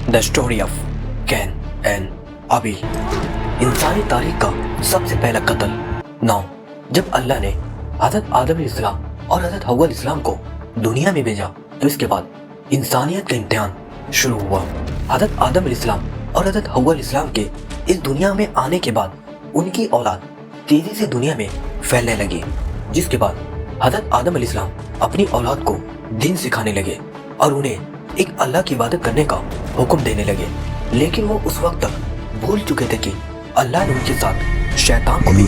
The story of Cain and Abel. इंसानी तारीख का सबसे पहला कत्ल। 9। जब अल्लाह ने हज़रत आदम इस्लाम और हज़रत हव्वा इस्लाम को दुनिया में भेजा तो इसके बाद इंसानियत का इम्तिहान शुरू हुआ। हज़रत आदम इस्लाम और हज़रत हव्वा इस्लाम के इस दुनिया में आने के बाद उनकी औलाद तेजी से दुनिया में फैलने लगी, जिसके बाद हज़रत आदम इस्लाम अपनी औलाद को दीन सिखाने लगे और उन्हें एक अल्लाह की इबादत करने का हुक्म देने लगे। लेकिन वो उस वक्त तक भूल चुके थे कि अल्लाह ने उनके साथ शैतान को भी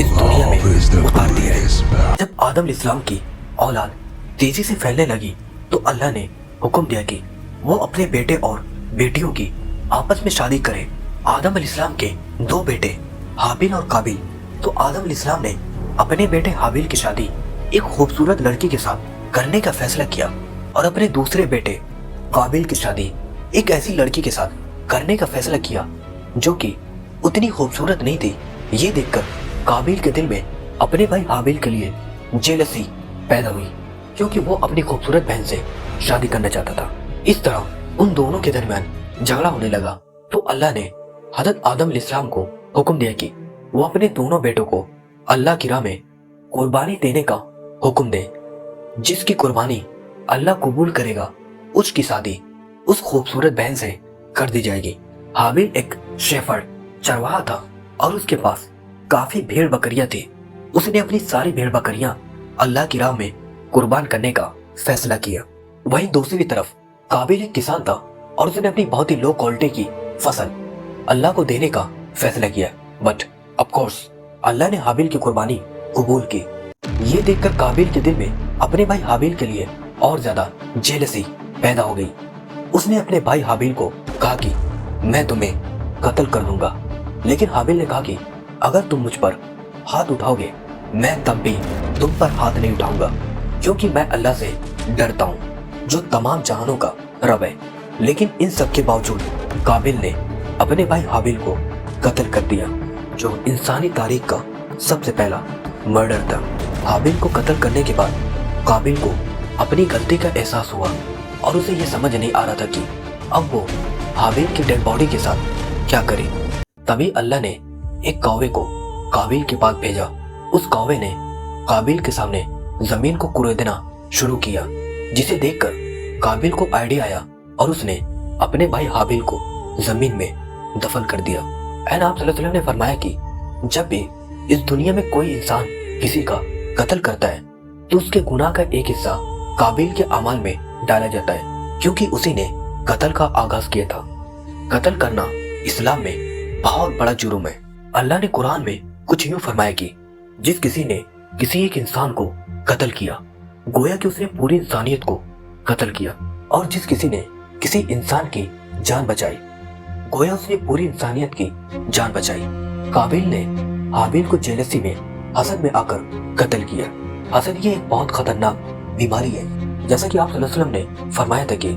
इस दुनिया में उतार दिया है। जब आदम इस्लाम की औलाद तेजी से फैलने लगी तो अल्लाह ने हुक्म दिया कि वो अपने बेटे और बेटियों की आपस में शादी करें। आदम इस्लाम के 2 बेटे हाबिल और काबिल। तो आदम इस्लाम ने अपने बेटे हाबिल की शादी एक खूबसूरत लड़की के साथ करने का फैसला किया और अपने दूसरे बेटे काबिल की शादी एक ऐसी लड़की के साथ करने का फैसला किया जो कि उतनी खूबसूरत नहीं थी। ये देखकर काबिल के दिल में अपने भाई हाबिल के लिए जेलसी पैदा हुई, क्योंकि वो अपनी खूबसूरत बहन से शादी करना चाहता था। इस तरह उन दोनों के दरमियान झगड़ा होने लगा। तो अल्लाह ने हज़रत आदम इस्लाम को हुक्म दिया कि वो अपने दोनों बेटों को अल्लाह की राह में कुर्बानी देने का हुक्म दे। जिसकी कुर्बानी अल्लाह कबूल करेगा उसकी शादी उस खूबसूरत बहन से कर दी जाएगी। हाबिल एक शेफर्ड चरवाहा था और उसके पास काफी भेड़ बकरियां थी। उसने अपनी सारी भेड़ बकरियां अल्लाह की राह में कुर्बान करने का फैसला किया। वहीं दूसरी तरफ काबिल एक किसान था और उसने अपनी बहुत ही लो क्वालिटी की फसल अल्लाह को देने का फैसला किया। बट ऑफ कोर्स अल्लाह ने हाबिल की कुर्बानी कबूल की। ये देखकर काबिल के दिल में अपने भाई हाबिल के लिए और ज्यादा जेलसी पैदा हो गई। उसने अपने भाई हाबिल को कहा कि मैं तुम्हें कत्ल कर दूंगा। लेकिन हाबिल ने कहा कि अगर तुम मुझ पर हाथ उठाओगे मैं तब भी तुम पर हाथ नहीं उठाऊंगा, क्योंकि मैं अल्लाह से डरता हूँ जो तमाम जहानों का रब है। लेकिन इन सब के बावजूद काबिल ने अपने भाई हाबिल को कत्ल कर दिया, जो इंसानी तारीख का सबसे पहला मर्डर था। हाबिल को कत्ल करने के बाद काबिल को अपनी गलती का एहसास हुआ और उसे ये समझ नहीं आ रहा था कि अब वो हाबिल की डेड बॉडी के साथ क्या करे। तभी अल्लाह ने एक कौवे को काबिल के पास भेजा। उस कौवे ने काबिल के सामने जमीन को कुरेदना शुरू किया, जिसे देखकर काबिल को आइडिया आया और उसने अपने भाई हाबिल को जमीन में दफन कर दिया। एंड आप सल्लल्लाहु अलैहि वसल्लम ने फरमाया कि जब भी इस दुनिया में कोई इंसान किसी का कत्ल करता है तो उसके गुनाह का एक हिस्सा काबिल के अमाल में डाला जाता है, क्योंकि उसी ने कत्ल का आगाज किया था। कत्ल करना इस्लाम में बहुत बड़ा जुर्म है। अल्लाह ने कुरान में कुछ यूं फरमाया कि जिस किसी ने किसी एक इंसान को कत्ल किया गोया कि उसने पूरी इंसानियत को कत्ल किया, और जिस किसी ने किसी इंसान की जान बचाई गोया उसने पूरी इंसानियत की जान बचाई। काबिल ने हाबिल को जेलसी में हसद में आकर कत्ल किया। हसद ये एक बहुत खतरनाक बीमारी है, जैसा कि आप सल्लल्लाहु अलैहि वसल्लम ने फरमाया था कि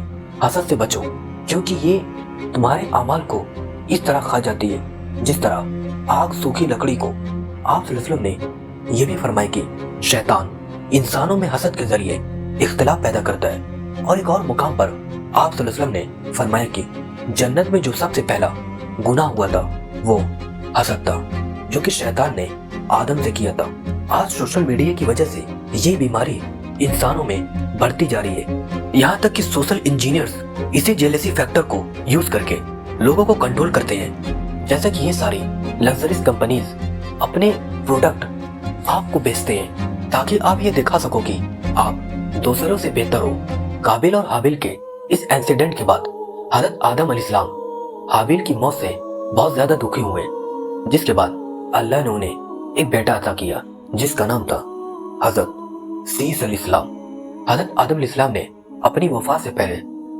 हसद से बचो, क्योंकि ये तुम्हारे अमाल को इस तरह खा जाती है जिस तरह आग सूखी लकड़ी को। आप सल्लल्लाहु अलैहि वसल्लम ने यह भी फरमाया कि शैतान इंसानों में हसद के जरिए इख्तिलाफ पैदा करता है। और एक और मुकाम पर आप सल्लल्लाहु अलैहि वसल्लम ने फरमाया कि जन्नत में जो सबसे पहला गुनाह हुआ था वो हसद था, जो कि शैतान ने आदम से किया था। आज सोशल मीडिया की वजह से ये बीमारी इंसानों में बढ़ती जा रही है, यहाँ तक कि सोशल इंजीनियर्स इसी जेलसी फैक्टर को यूज करके लोगों को कंट्रोल करते हैं। जैसा कि ये सारी लग्जरीज कंपनीज अपने प्रोडक्ट आपको बेचते हैं ताकि आप ये दिखा सको कि आप दूसरों से बेहतर हो। काबिल और हाबिल के इस इंसिडेंट के बाद हज़रत आदम अलैहिस्सलाम हाबिल की मौत से बहुत ज्यादा दुखी हुए, जिसके बाद अल्लाह ने उन्हें एक बेटा अता किया जिसका नाम था हज़रत सीस अलैहिस्सलाम। हज़रत आदम अलैहिस्सलाम ने अपनी वफात से पहले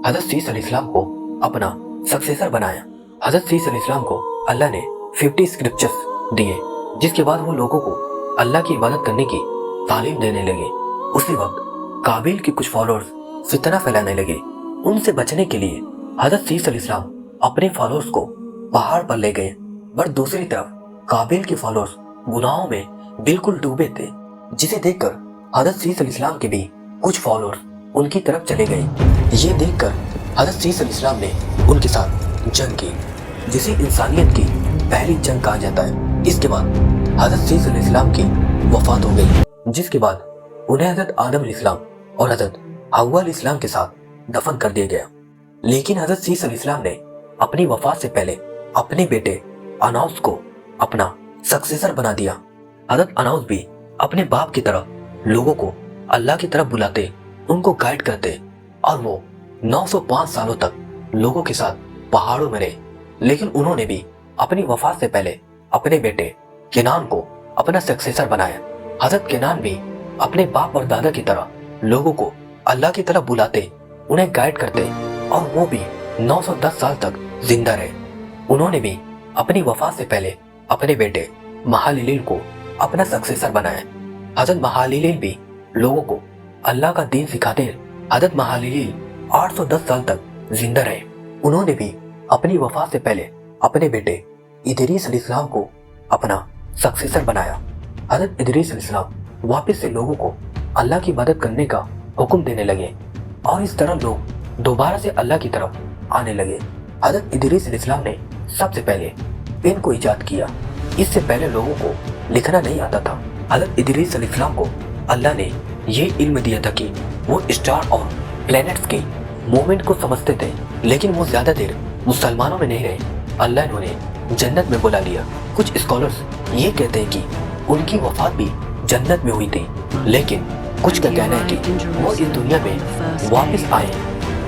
हज़रत सीस अलैहिस्सलाम को अपना सक्सेसर बनाया। हज़रत सीस अलैहिस्सलाम को अल्लाह ने 50 स्क्रिप्चर्स दिए, जिसके बाद वो लोगों को अल्लाह की इबादत करने की तालीम देने लगे। उसी वक्त काबिल के कुछ फॉलोअर्स फितना फैलाने लगे। उनसे बचने के लिए हज़रत सीस अलैहिस्सलाम अपने फॉलोअर्स को पहाड़ पर ले गए, पर दूसरी तरफ काबिल के फॉलोअर्स गुनाहों में बिल्कुल डूबे थे, जिसे देखकर हज़रत सीस अलैहिस्सलाम के भी कुछ फॉलोअर्स उनकी तरफ चले गए। ये देखकर हज़रत सीस अलैहिस्सलाम ने उनके साथ जंग की, जिसे इंसानियत की पहली जंग कहा जाता है। इसके बाद हज़रत सीस अलैहिस्सलाम की वफात हो गई, जिसके बाद उन्हें हज़रत आदम अलैहिस्सलाम और हज़रत हव्वा अलैहिस्सलाम के साथ दफन कर दिया गया। लेकिन हज़रत सीस अलैहिस्सलाम ने अपनी वफात से पहले अपने बेटे अनौस को अपना सक्सेसर बना दिया। हज़रत अनौस भी अपने बाप की तरह लोगों को अल्लाह की तरफ बुलाते, उनको गाइड करते, और वो 905 सालों तक लोगों के साथ पहाड़ों में रहे। लेकिन उन्होंने भी अपनी वफात से पहले अपने बेटे केनान को अपना सक्सेसर बनाया। हज़रत केनान भी अपने बाप और दादा की तरह लोगों को अल्लाह की तरफ बुलाते, उन्हें गाइड करते, और वो भी 910 साल तक जिंदा रहे। उन्होंने भी अपनी वफात से पहले अपने बेटे महालिलील को अपना सक्सेसर बनाया। हज़रत महालिलील भी लोगों को अल्लाह का दीन सिखाते हैं। हज़रत महालिलील 810 साल तक जिंदा रहे। उन्होंने भी अपनी वफात से पहले अपने बेटे इदरीस अलैहिस्सलाम को अपना सक्सेसर बनाया। हज़रत इदरीस अलैहिस्सलाम वापस से लोगों को अल्लाह की मदद करने का हुक्म देने लगे, और इस तरह लोग दोबारा से अल्लाह की तरफ आने लगे। हज़रत इदरीस अलैहिस्सलाम ने सबसे पहले पेन को ईजाद किया। इससे पहले लोगों को लिखना नहीं आता था। हज़रत इदरीस अलैहिस्सलाम को अल्लाह ने ये इल्म दिया था कि वो स्टार और प्लैनेट्स के मूवमेंट को समझते थे, लेकिन वो ज्यादा देर मुसलमानों में नहीं रहे। अल्लाह ने उन्हें जन्नत में बुला लिया। कुछ स्कॉलर्स ये कहते हैं कि उनकी वफात भी जन्नत में हुई थी, लेकिन कुछ का कहना है कि वो इस दुनिया में वापस आए,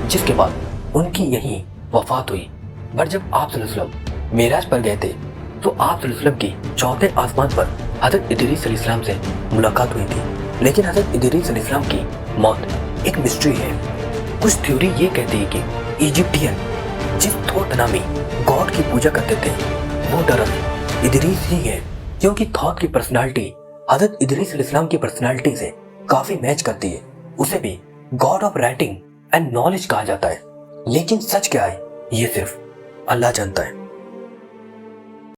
जिसके बाद उनकी यही वफात हुई। पर जब आप सल्लल्लाहु अलैहि वसल्लम मेराज पर गए थे, तो आप सल्लल्लाहु अलैहि वसल्लम की चौथे आसमान पर हज़रत इदरीस अलैहिस्सलाम से मुलाकात हुई थी। लेकिन हज़रत इदरीस अलैहिस्सलाम की मौत एक मिस्ट्री है। कुछ थ्योरी ये कहती है कि इजिप्टियन जिस थॉट नामी गॉड की पूजा करते थे, वो दरअसल इदरीस ही है, क्योंकि थॉट की पर्सनालिटी हज़रत इदरीस अलैहिस्सलाम की पर्सनालिटी से काफी मैच करती है। उसे भी God of writing and knowledge कहा जाता है। लेकिन सच क्या है, ये सिर्फ अल्लाह जानता है।